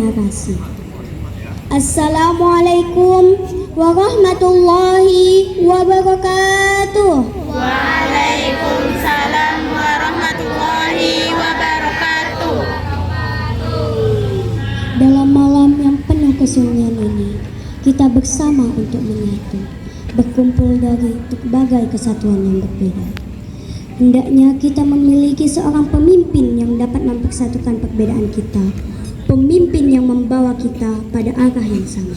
narasi. Assalamualaikum warahmatullahi wabarakatuh. Waalaikumsalam warahmatullahi wabarakatuh. Dalam malam yang penuh kesunyian ini, kita bersama untuk menyatu, berkumpul dari berbagai kesatuan yang berbeda. Hendaknya kita memiliki seorang pemimpin yang dapat mempersatukan perbedaan kita, pemimpin yang membawa kita pada arah yang sama.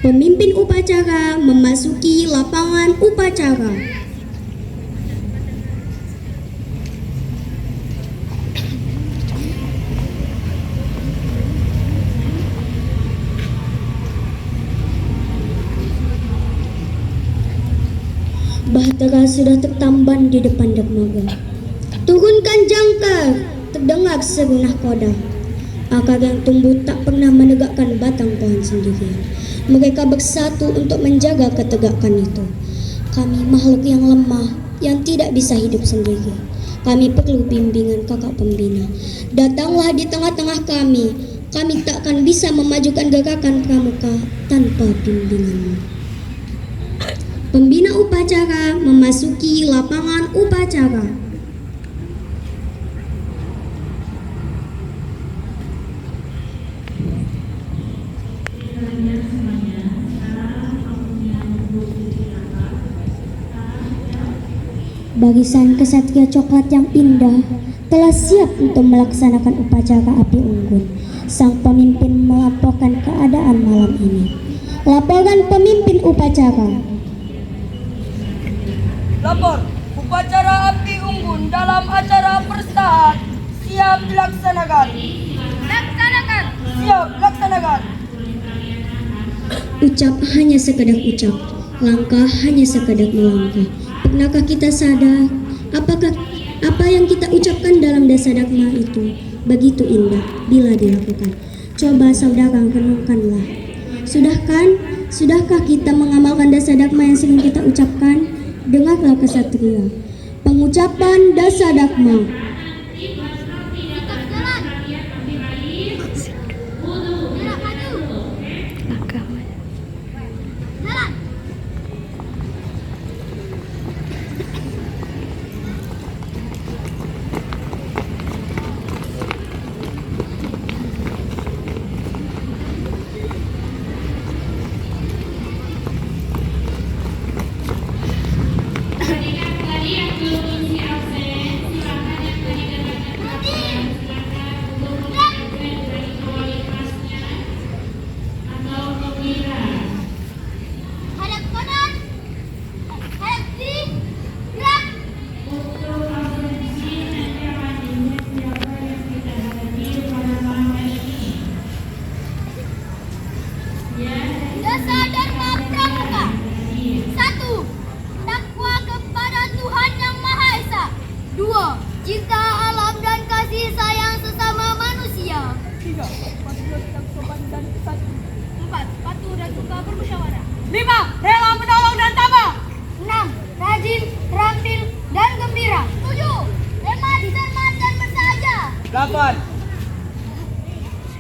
Pemimpin upacara memasuki lapangan upacara. Bahtera sudah tertamban di depan dermaga. Turunkan jangkar, terdengar seru nahkoda. Akar yang tumbuh tak pernah menegakkan batang pohon sendirian. Mereka bersatu untuk menjaga ketegakan itu. Kami makhluk yang lemah, yang tidak bisa hidup sendiri. Kami perlu bimbingan kakak pembina. Datanglah di tengah-tengah kami. Kami tak akan bisa memajukan gerakan pramuka tanpa bimbinganmu. Pembina upacara memasuki lapangan upacara. Barisan kesatria coklat yang indah telah siap untuk melaksanakan upacara api unggun. Sang pemimpin melaporkan keadaan malam ini. Laporan pemimpin upacara. Lapor, upacara api unggun dalam acara perstahat siap dilaksanakan. Siap laksanakan. Ucap hanya sekedar ucap, langkah hanya sekedar melangkah. Pernahkah kita sadar apakah apa yang kita ucapkan dalam dasadagma itu begitu indah bila dilakukan? Coba saudara renungkanlah. Sudahkah kita mengamalkan dasadagma yang sering kita ucapkan? Dengarlah kesatria. Pengucapan dasadagma. Dasadagma pramuka. 1. Takwa kepada Tuhan Yang Maha Esa. 2. Cinta alam dan kasih sayang sesama manusia. 3. Patuh tetap sopan dan kesatu. 4. Patuh dan suka bermusyawarah. 5. Rela menolong dan tabah. 6. Rajin, terampil, dan gembira. 7. Hemat, cermat, dan bersahaja. 8.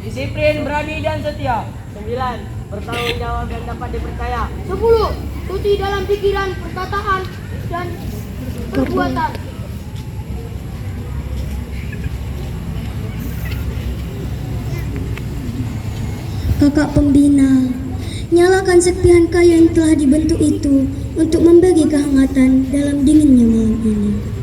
Disiplin, berani dan setia. 9. Bertanggung jawab dan dapat dipercaya. 10. Suci dalam pikiran, perkataan, dan perbuatan. Kakak pembina, nyalakan serpihan kayu yang telah dibentuk itu untuk memberi kehangatan dalam dinginnya malam ini.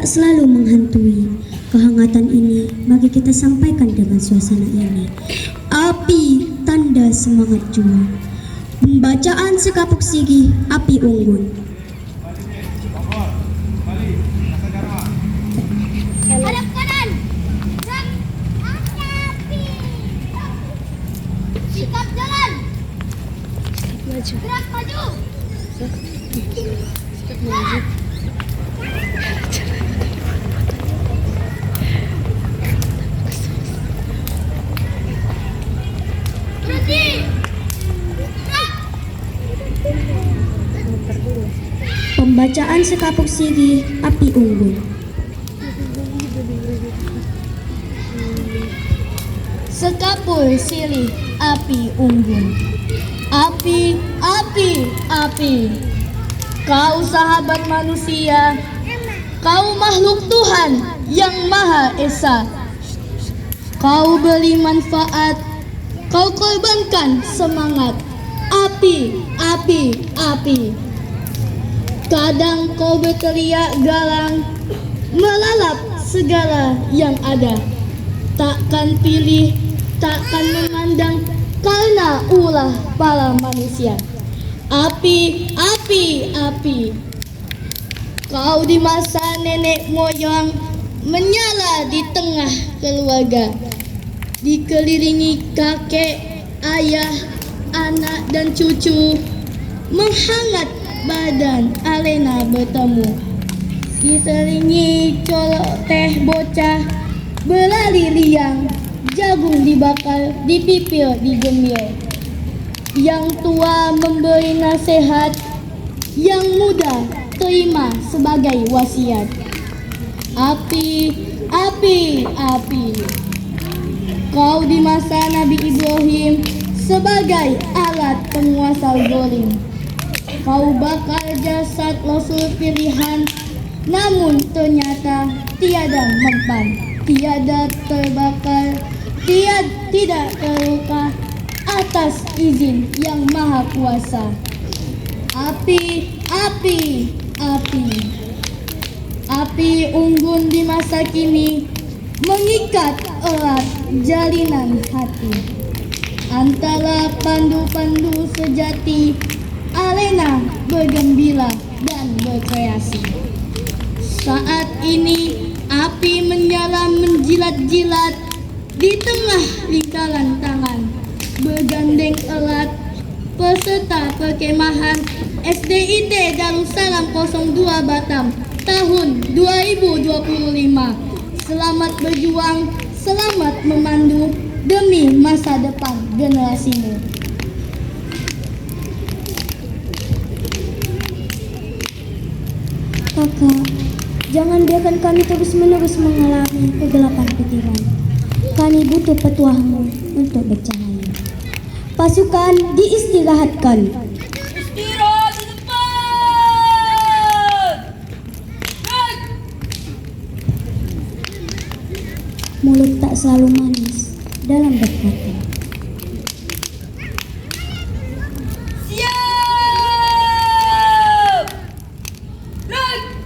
tak selalu menghantui. Kehangatan ini mari kita sampaikan dengan suasana ini. Api tanda semangat juang. Pembacaan sekapuk sigi api unggun. Hadap kanan. Gerak. Api. Sikap jalan. Gerak maju. Gerak. Berhenti. Gerak. Pembacaan sekapuk sigi api unggun. Sekapul silih api unggun. Api, api, api. Kau sahabat manusia, kau makhluk Tuhan yang Maha Esa. Kau beri manfaat, kau korbankan semangat. Api, api, api. Kadang kau berteriak galang, melalap segala yang ada. Takkan pilih, takkan memandang, karena ulah para manusia. Api, api, api. Kau di masa nenek moyang menyala di tengah keluarga, dikelilingi kakek, ayah, anak dan cucu, menghangat badan alena bertemu. Diselingi colok teh bocah, berlari liang, jagung dibakar, dipipil, digemil. Yang tua memberi nasihat, yang muda terima sebagai wasiat. Api, api, api. Kau di masa Nabi Ibrahim sebagai alat penguasa zalim. Kau bakar jasad Rasul pilihan, namun ternyata tiada mempan, tiada terbakar, tidak terluka atas izin yang maha kuasa. Api, api, api. Api unggun di masa kini mengikat erat jalinan hati. Antara pandu-pandu sejati, alena bergembira dan berkreasi. Saat ini api menyala menjilat-jilat di tengah lingkaran tangan, bergandeng erat peserta perkemahan SDIT Darussalam 02 Batam tahun 2025. Selamat berjuang, selamat memandu demi masa depan generasimu. Kakak, jangan biarkan kami terus-menerus mengalami kegelapan pikiran. Kami butuh petuahmu untuk bercahaya. Pasukan diistirahatkan. Istirahat di depan. Mulut tak selalu manis dalam berkata. Siap. Gerak.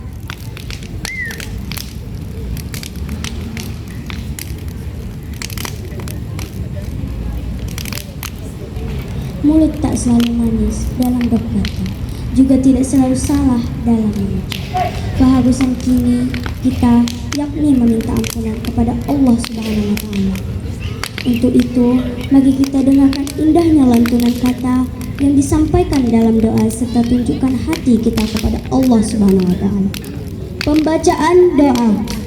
Mulut tak selalu manis dalam berkata, juga tidak selalu salah dalam mengucap. Keharusan kini kita yakni meminta ampunan kepada Allah Subhanahu wa Ta'ala. Untuk itu, mari kita dengarkan indahnya lantunan kata yang disampaikan dalam doa serta tunjukkan hati kita kepada Allah Subhanahu wa Ta'ala. Pembacaan doa.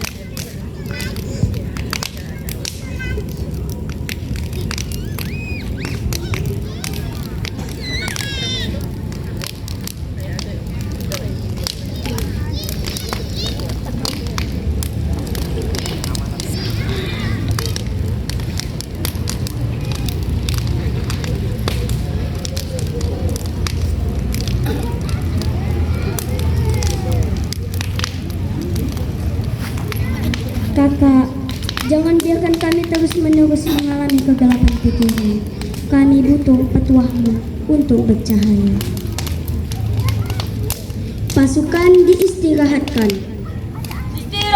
Kakak, jangan biarkan kami terus-menerus mengalami kegelapan pikiran. Kami butuh petuahmu untuk bercahaya. Pasukan diistirahatkan. Istirahat.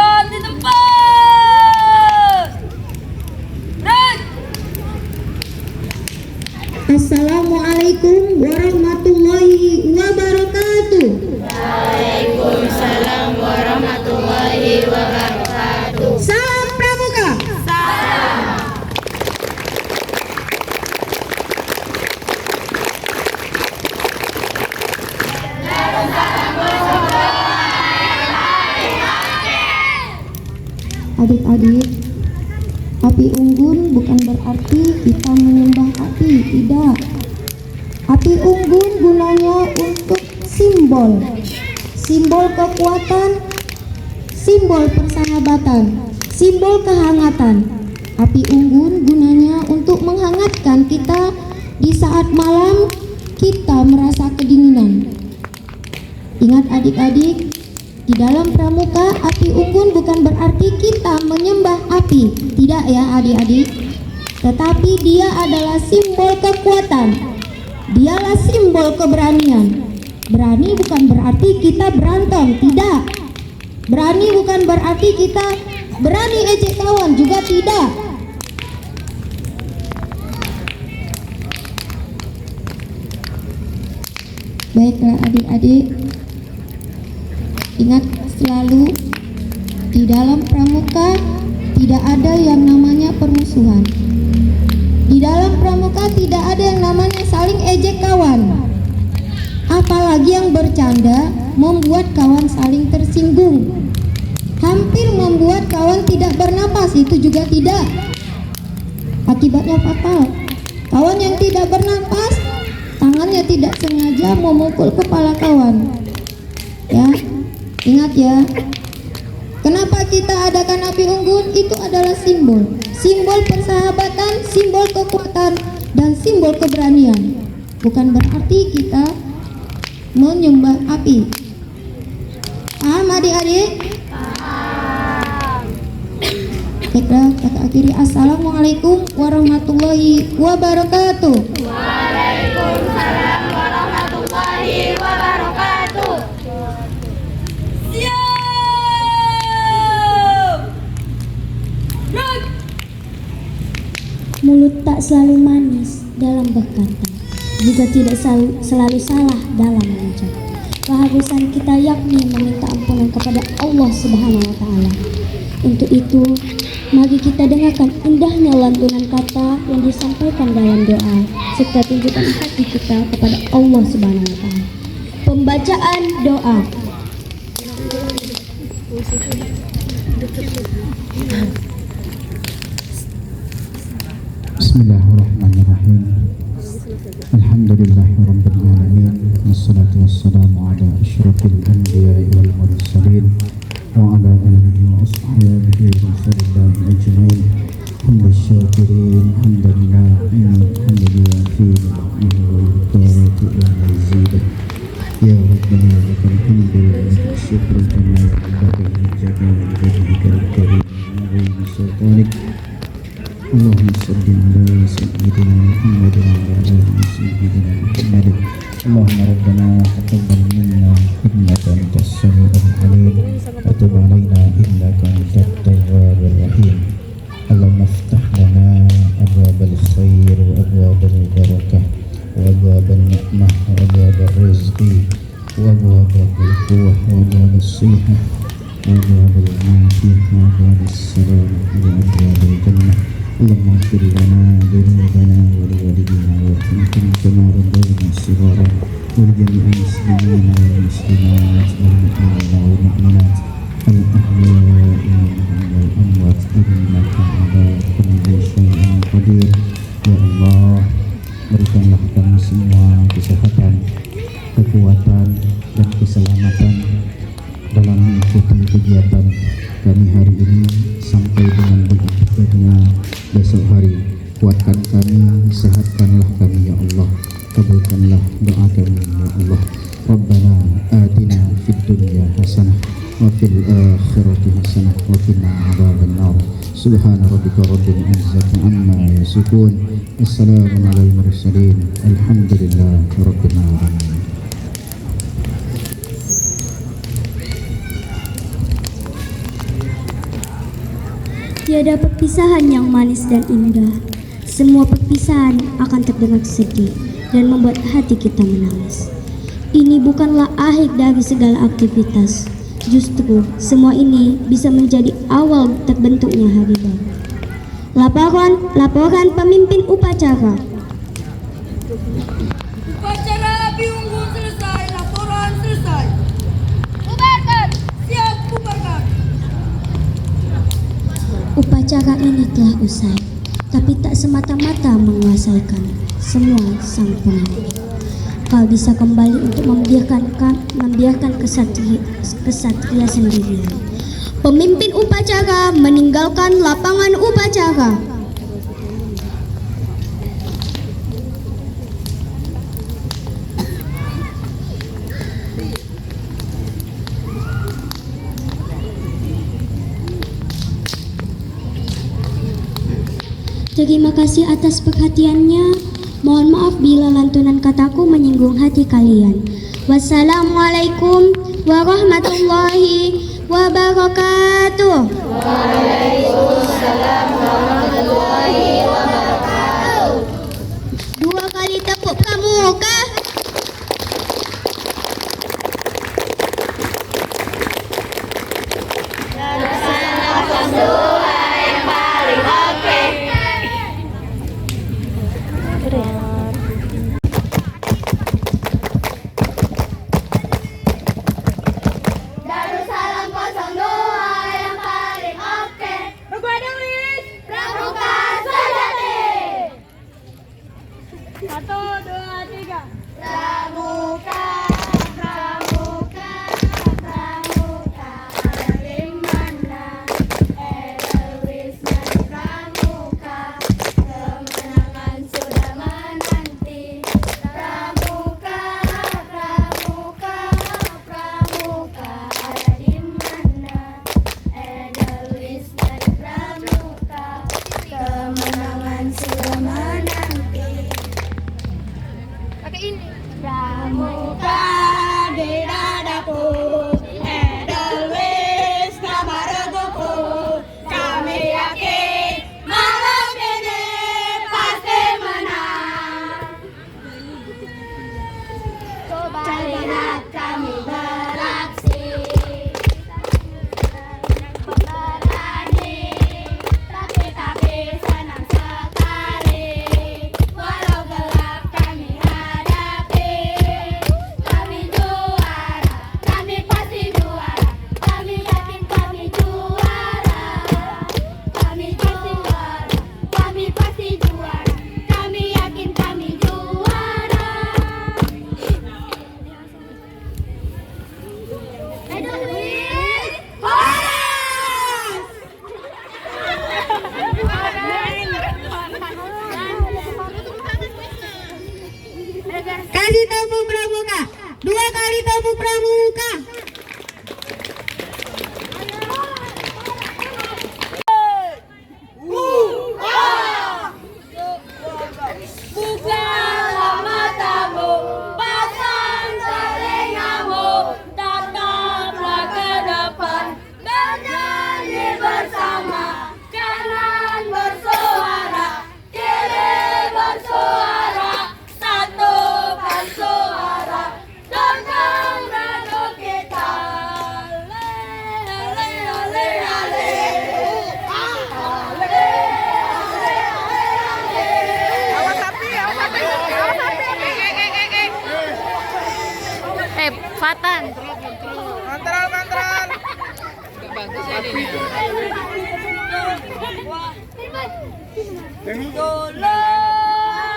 Assalamualaikum warahmatullahi wabarakatuh. Waalaikumsalam warahmatullahi wabarakatuh. Salam Pramuka. Adik-adik, api unggun bukan berarti kita menyembah api, tidak. Api unggun gunanya untuk simbol kekuatan, simbol persahabatan, simbol kehangatan. Api unggun gunanya untuk menghangatkan kita di saat malam kita merasa kedinginan. Ingat adik-adik, di dalam pramuka api unggun bukan berarti kita menyembah api, tidak ya adik-adik. Tetapi dia adalah simbol kekuatan, dialah simbol keberanian. Berani bukan berarti kita berantem, tidak. Berani bukan berarti kita berani ejek kawan, juga tidak. Baiklah adik-adik, ingat selalu di dalam pramuka tidak ada yang namanya permusuhan. Di dalam pramuka tidak ada yang namanya saling ejek kawan. Apalagi yang bercanda membuat kawan saling tersinggung. Hampir membuat kawan tidak bernapas, itu juga tidak. Akibatnya fatal. Kawan yang tidak bernapas, tangannya tidak sengaja memukul kepala kawan. Ya, ingat ya. Kenapa kita adakan api unggun? Itu adalah simbol persahabatan, simbol kekuatan, dan simbol keberanian. Bukan berarti kita menyembah api. Paham adik-adik? Baiklah, kata akhiri assalamualaikum warahmatullahi wabarakatuh. Waalaikumsalam warahmatullahi wabarakatuh. Mulut tak selalu manis dalam berkata, juga tidak selalu salah dalam mengucap. Keharusan kita yakni meminta ampunan kepada Allah Subhanahu wa Ta'ala. Untuk itu, mari kita dengarkan indahnya lantunan kata yang disampaikan dalam doa, serta tunjukkan hati kita kepada Allah Subhanahu wa Ta'ala. Pembacaan doa. Bismillahirrahmanirrahim. Alhamdulillahirabbil alamin. Wassalatu wassalamu ala asyrafil anbiya'i wal mursalin wa ala alihi wa ashabihi wa sallam ajma'in. Hamdan syakirin, hamdan na'imin, hamdan yuafi ni'amahu wa yukafi'u mazidah. Ya Rabbana lakal hamdu wa lakal syukru kama yanbaghi li jalali wajhikal karim wa 'azimi sultanik. Allahumma salli ala sayyidina Muhammad wa ala ali sayyidina Muhammad. Allahumma rabbana taqabbal minna innaka antas samiul alim wa tub alaina innaka antat tawwabur rahim. Allahumma iftah lana abwabal khair wa abwabal barakah wa abwabal ni'mah wa abwabal rizqi wa abwabal quwwah wa abwabal sihah wa abwabal afiyah wa abwabal salam wa abwabal jannah. Allahumma ighfir lana dhunubana wa liwalidina warhamhum kama rabbayana shighara wa li jami'il muslimina wal muslimat wal mu'minina wal mu'minat al ahya'i minhum wal amwat innaka ala kulli syai'in qadir. Ya Allah, berikanlah kami semua kesehatan, kekuatan, dan keselamatan dalam mengikuti kegiatan kami hari ini sampai dengan berakhirnya besok hari. Kuatkan kami, sehatkanlah kami ya Allah, kabulkanlah doa kami ya Allah. Rabbana atina fid dunya hasanah wa fil akhirati hasanah wa qina adzabannar. Subhana rabbika rabbil izzati amma yasifun. Wassalamu alal mursalin. Alhamdulillahi rabbil alamin. Tiada perpisahan yang manis dan indah Semua perpisahan akan terdengar sedih dan membuat hati kita menangis. Ini bukanlah akhir dari segala aktivitas. Justru semua ini bisa menjadi awal terbentuknya hari baru. Laporan pemimpin upacara. Upacara api unggun selesai, laporan selesai. Bubarkan. Siap, bubarkan. Upacara ini telah usai, tapi tak semata-mata menguasaikan semua sang pemimpin. Kau bisa kembali untuk membiarkan kesatria sendirian. Pemimpin upacara meninggalkan lapangan upacara. Terima kasih atas perhatiannya. Mohon maaf bila lantunan kataku menyinggung hati kalian. Wassalamualaikum warahmatullahi wabarakatuh. Waalaikumsalam warahmatullahi wabarakatuh. 2 kali tepuk pramuka. Laksanakan doa yang paling oke. Darussalam 02 yang paling oke. Begadang Lis. Pramuka sejati. 1, 2, 3. Pramuka, pramuka, pramuka, di mana Edelweiss dan pramuka, kemenangan sudah menanti. Pramuka, pramuka, pramuka, ada di mana Edelweiss dan pramuka, kemenangan sudah menanti. Pramuka di dadaku, Edelweiss nama reguku. Kami yakin malam ini pasti menang. Coba lihat kami beraksi, berani, tapi senang sekali. Walau gelap kami hadapi, kami juara, kami pasti juara. Kami yakin kami juara, kami juara, kami pasti juara. Kami yakin kami juara. Edelweiss, horas! Kasih tepuk pramuka. 2 kali tepuk pramuka. Bukalah matamu, pasang telingamu, tataplah ke depan, bernyanyi bersama. Kanan bersuara, kiri bersuara, satukan suara, dengan regu kita. Ale, ale, ale, ale. Ale, ale, ale, ale. Fatan.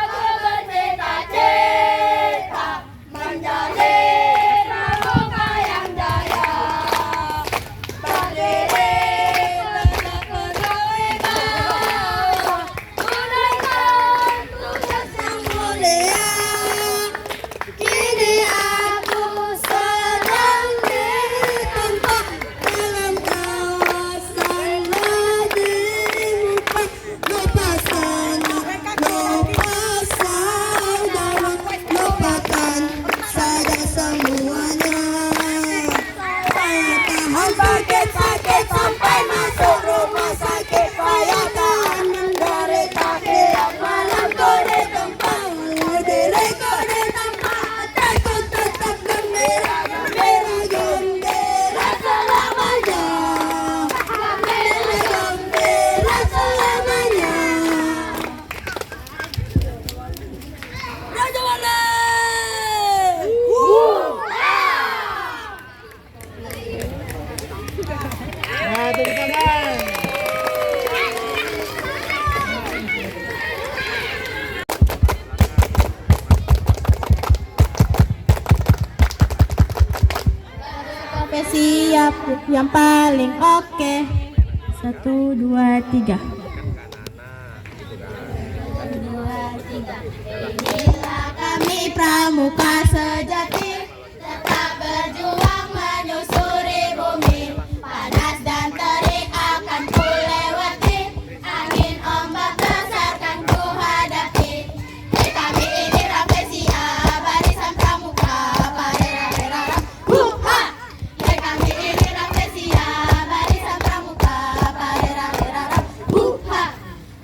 Aku bercita-cita menjadi pramuka yang jaya, berdiri tegak berwibawa, tunaikan tugas yang mulia. Kini aku sedang ditempa dalam kawasan Madinah. Lepas sana, yang paling oke. 1, 2, 3. Inilah kami pramuka sejati, tetap berjuang menyusuri bumi. Panas dan terik akan ku lewati, angin ombak besar kan ku hadapi. Kami ini Rafflesia, barisan pramuka, parerang-rerang, huha. Kami ini Rafflesia, barisan pramuka, parerang-rerang, huha.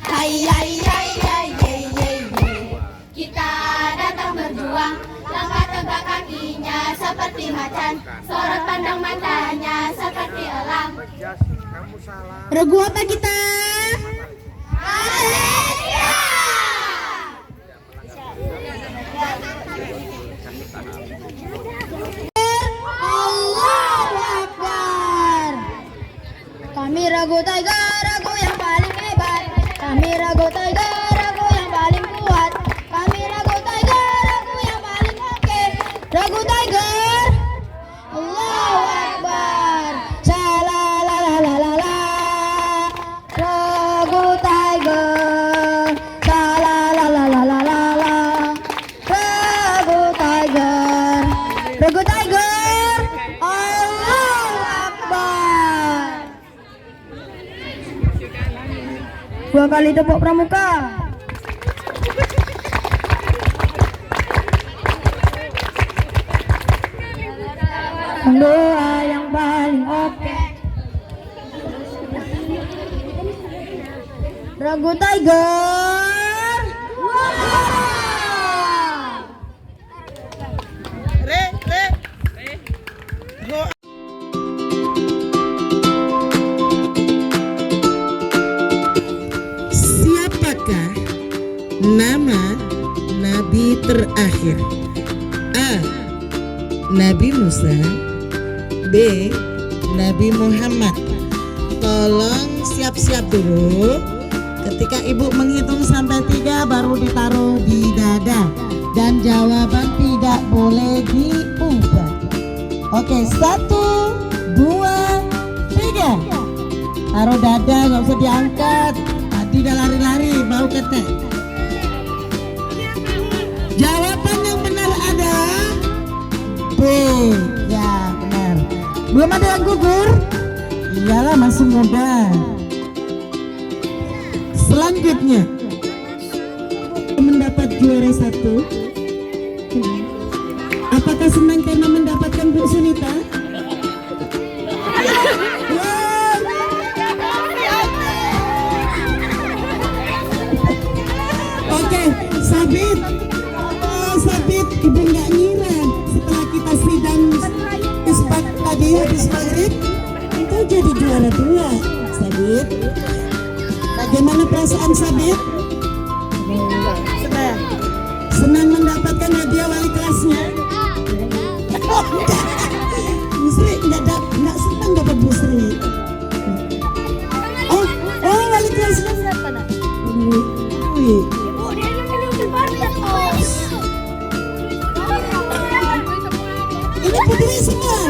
Hai hai hai hai hai hai. Kita datang berjuang, langkah tegak kakinya seperti macan, sorot pandang matanya seperti elang. Regu apa kita? Malaysia! Allahu Akbar. Kami Ragu Tiger, ragu yang paling hebat. Kami Ragu Tiger, ragu yang paling kuat. Kami Ragu Tiger, ragu yang paling oke. Ragu Tiger, Allahu Akbar. Shalalalalala. Ragu Tiger, shalalalalala. Ragu Tiger, Ragu Tiger, Allahu Akbar. 2 kali tepuk pramuka. Doa yang paling oke. Ragu Tiger. Siapakah nama Nabi terakhir? A. Nabi Musa. B. Nabi Muhammad. Tolong siap-siap dulu. Ketika ibu menghitung sampai 3 baru ditaruh di dada. Dan jawaban tidak boleh diubah. Oke, 1, 2, 3. Taruh dada, nggak usah diangkat. Tadi udah lari-lari, bau ketek. Jawaban yang benar adalah B. Ya, benar. Belum ada yang gugur? Iyalah, masih muda. Selanjutnya, mendapat juara 1. Apakah senang karena mendapatkan Bu Sunita? Oke, Sabit. Oh, Sabit, ibu nggak ngira setelah kita sidang isbat tadi habis maghrib, engkau jadi juara 2, Sabit. Bagaimana perasaan Sabit? Senang. Senang mendapatkan hadiah wali kelasnya. Oh, enggak. Bu Sri enggak senang dapat Bu Sri. Oh, wali kelasnya siapa nak? Ini putri semua.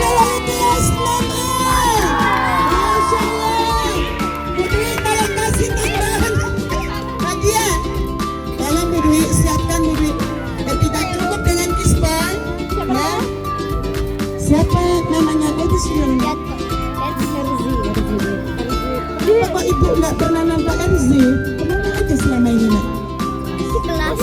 Wali kelas 6A. Masya Allah. Putri tolong kasih tambahan hadiah. Tolong Bu Dwi siapkan Bu Dwi. Tidak cukup dengan kisbah. Ya. Siapa namanya? Itu sudah. Kok ibu nggak pernah nampak Erzi? Kemana aja selama ini nak? Kelas.